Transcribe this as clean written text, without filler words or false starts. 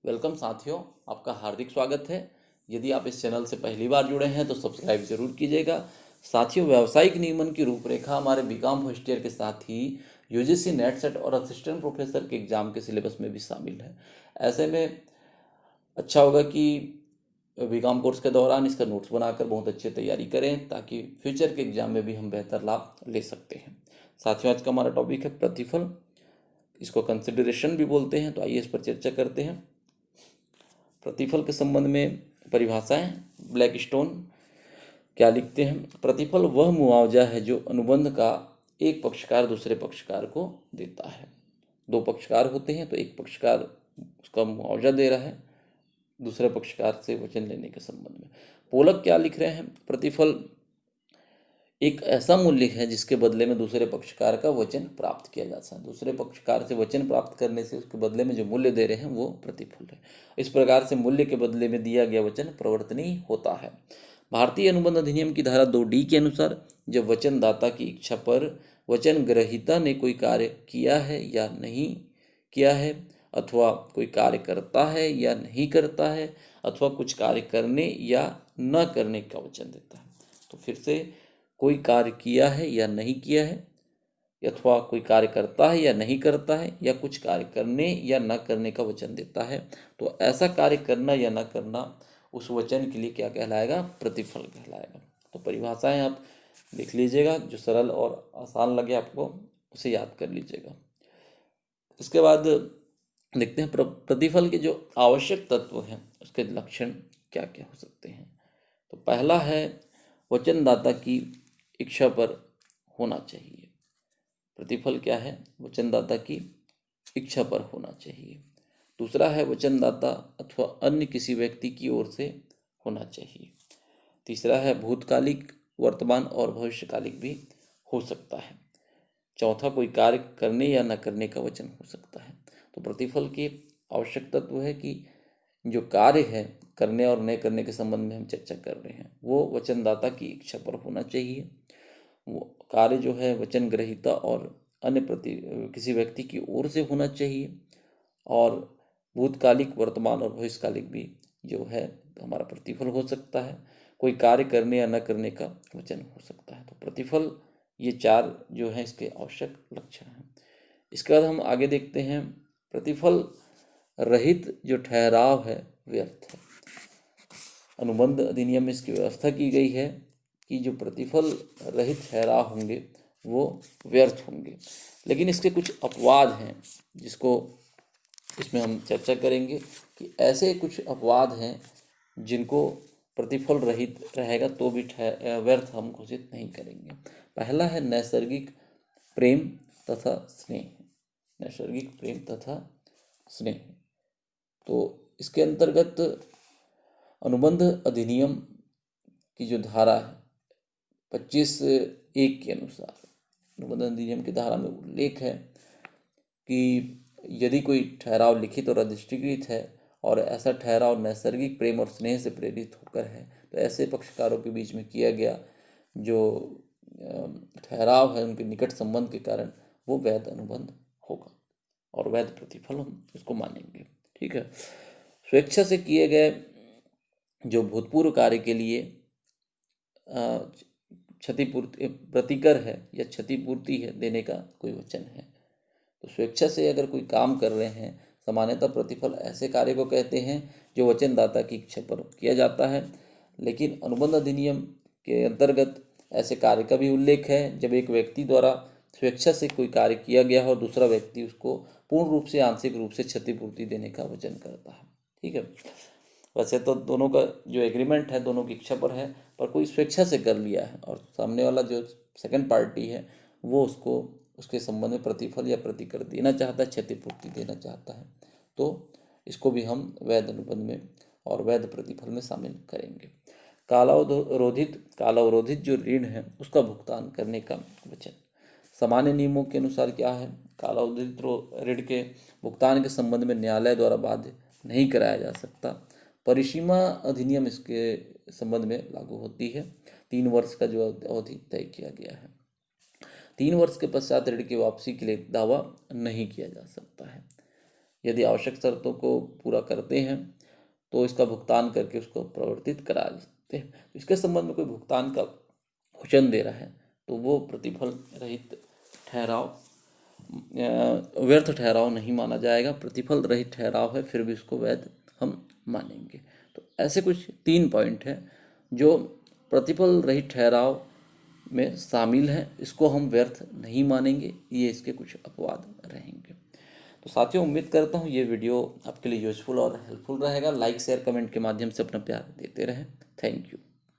Welcome साथियों, आपका हार्दिक स्वागत है। यदि आप इस चैनल से पहली बार जुड़े हैं तो सब्सक्राइब जरूर कीजिएगा। साथियों, व्यावसायिक नियमन की रूपरेखा हमारे बीकॉम फर्स्ट ईयर के साथ ही यूजीसी नेट सेट और असिस्टेंट प्रोफेसर के एग्जाम के सिलेबस में भी शामिल है। ऐसे में अच्छा होगा कि बीकॉम कोर्स के दौरान इसका नोट्स बनाकर बहुत अच्छी तैयारी करें ताकि फ्यूचर के एग्जाम में भी हम बेहतर लाभ ले सकते हैं। साथियों, आज का हमारा टॉपिक है प्रतिफल। इसको कंसिडरेशन भी बोलते हैं। तो आइए इस पर चर्चा करते हैं। प्रतिफल के संबंध में परिभाषाएं। ब्लैकस्टोन क्या लिखते हैं? प्रतिफल वह मुआवजा है जो अनुबंध का एक पक्षकार दूसरे पक्षकार को देता है। दो पक्षकार होते हैं तो एक पक्षकार उसका मुआवजा दे रहा है दूसरे पक्षकार से वचन लेने के संबंध में। पोलक क्या लिख रहे हैं? प्रतिफल एक ऐसा मूल्य है जिसके बदले में दूसरे पक्षकार का वचन प्राप्त किया जाता है। दूसरे पक्षकार से वचन प्राप्त करने से उसके बदले में जो मूल्य दे रहे हैं वो प्रतिफल है। इस प्रकार से मूल्य के बदले में दिया गया वचन प्रवर्तनीय होता है। भारतीय अनुबंध अधिनियम की धारा 2D के अनुसार जब वचनदाता की इच्छा पर वचन ग्रहीता ने कोई कार्य किया है या नहीं किया है, अथवा कोई कार्य करता है या नहीं करता है, अथवा कुछ कार्य करने या न करने का वचन देता है। तो फिर से, कोई कार्य किया है या नहीं किया है, अथवा कोई कार्य करता है या नहीं करता है, या कुछ कार्य करने या न करने का वचन देता है, तो ऐसा कार्य करना या न करना उस वचन के लिए क्या कहलाएगा? प्रतिफल कहलाएगा। तो परिभाषाएं आप देख लीजिएगा, जो सरल और आसान लगे आपको उसे याद कर लीजिएगा। इसके बाद देखते हैं प्रतिफल के जो आवश्यक तत्व हैं उसके लक्षण क्या क्या हो सकते हैं। तो पहला है वचनदाता की इच्छा पर होना चाहिए। प्रतिफल क्या है? वचनदाता की इच्छा पर होना चाहिए। दूसरा है वचनदाता अथवा अन्य किसी व्यक्ति की ओर से होना चाहिए। तीसरा है भूतकालिक, वर्तमान और भविष्यकालिक भी हो सकता है। चौथा, कोई कार्य करने या न करने का वचन हो सकता है। तो प्रतिफल के आवश्यक तत्व है कि जो कार्य है करने और न करने के संबंध में हम चर्चा कर रहे हैं वो वचनदाता की इच्छा पर होना चाहिए। वो कार्य जो है वचन ग्रहीता और अन्य किसी व्यक्ति की ओर से होना चाहिए। और भूतकालिक, वर्तमान और भविष्यकालिक भी जो है हमारा प्रतिफल हो सकता है। कोई कार्य करने या न करने का वचन हो सकता है। तो प्रतिफल, ये चार जो है इसके आवश्यक लक्षण हैं। इसके बाद हम आगे देखते हैं, प्रतिफल रहित जो ठहराव है व्यर्थ है। अनुबंध अधिनियम में इसकी व्यवस्था की गई है कि जो प्रतिफल रहित ठहराव होंगे वो व्यर्थ होंगे। लेकिन इसके कुछ अपवाद हैं जिसको इसमें हम चर्चा करेंगे कि ऐसे कुछ अपवाद हैं जिनको प्रतिफल रहित रहेगा तो भी व्यर्थ हम घोषित नहीं करेंगे। पहला है नैसर्गिक प्रेम तथा स्नेह। नैसर्गिक प्रेम तथा स्नेह, तो इसके अंतर्गत अनुबंध अधिनियम की जो धारा है 25(1) के अनुसार अनुबंध अधिनियम की धारा में उल्लेख है कि यदि कोई ठहराव लिखित और अधिष्ठित है और ऐसा ठहराव नैसर्गिक प्रेम और स्नेह से प्रेरित होकर है तो ऐसे पक्षकारों के बीच में किया गया जो ठहराव है उनके निकट संबंध के कारण वो वैध अनुबंध होगा और वैध प्रतिफल हम उसको मानेंगे। ठीक है। स्वेच्छा से किए गए जो भूतपूर्व कार्य के लिए क्षतिपूर्ति, प्रतिकर है या क्षतिपूर्ति है देने का कोई वचन है। तो स्वेच्छा से अगर कोई काम कर रहे हैं, सामान्यतः प्रतिफल ऐसे कार्य को कहते हैं जो वचनदाता की इच्छा पर किया जाता है। लेकिन अनुबंध अधिनियम के अंतर्गत ऐसे कार्य का भी उल्लेख है जब एक व्यक्ति द्वारा स्वेच्छा से कोई कार्य किया गया हो और दूसरा व्यक्ति उसको पूर्ण रूप से, आंशिक रूप से क्षतिपूर्ति देने का वचन करता है। ठीक है। वैसे तो दोनों का जो एग्रीमेंट है दोनों की इच्छा पर है, पर कोई स्वेच्छा से कर लिया है और सामने वाला जो सेकंड पार्टी है वो उसको उसके संबंध में प्रतिफल या प्रतिकर देना चाहता है, क्षतिपूर्ति देना चाहता है, तो इसको भी हम वैध अनुबंध में और वैध प्रतिफल में शामिल करेंगे। कालावरोधित जो ऋण है उसका भुगतान करने का वचन। सामान्य नियमों के अनुसार क्या है? कालावरोधित ऋण के भुगतान के संबंध में न्यायालय द्वारा बाध्य नहीं कराया जा सकता। परिसीमा अधिनियम इसके संबंध में लागू होती है। 3 वर्ष का जो अवधि तय किया गया है। 3 वर्ष के पश्चात ऋण की वापसी के लिए दावा नहीं किया जा सकता है। यदि आवश्यक शर्तों को पूरा करते हैं तो इसका भुगतान करके उसको प्रवर्तित करा देते हैं। इसके संबंध में कोई भुगतान का वचन दे रहा है तो वो प्रतिफल रहित ठहराव, व्यर्थ ठहराव नहीं माना जाएगा। प्रतिफल रहित ठहराव है फिर भी उसको वैध हम मानेंगे। तो ऐसे कुछ 3 पॉइंट हैं जो प्रतिफल रहित ठहराव में शामिल हैं, इसको हम व्यर्थ नहीं मानेंगे। ये इसके कुछ अपवाद रहेंगे। तो साथियों, उम्मीद करता हूँ ये वीडियो आपके लिए यूजफुल और हेल्पफुल रहेगा। लाइक शेयर कमेंट के माध्यम से अपना प्यार देते रहें। Thank you.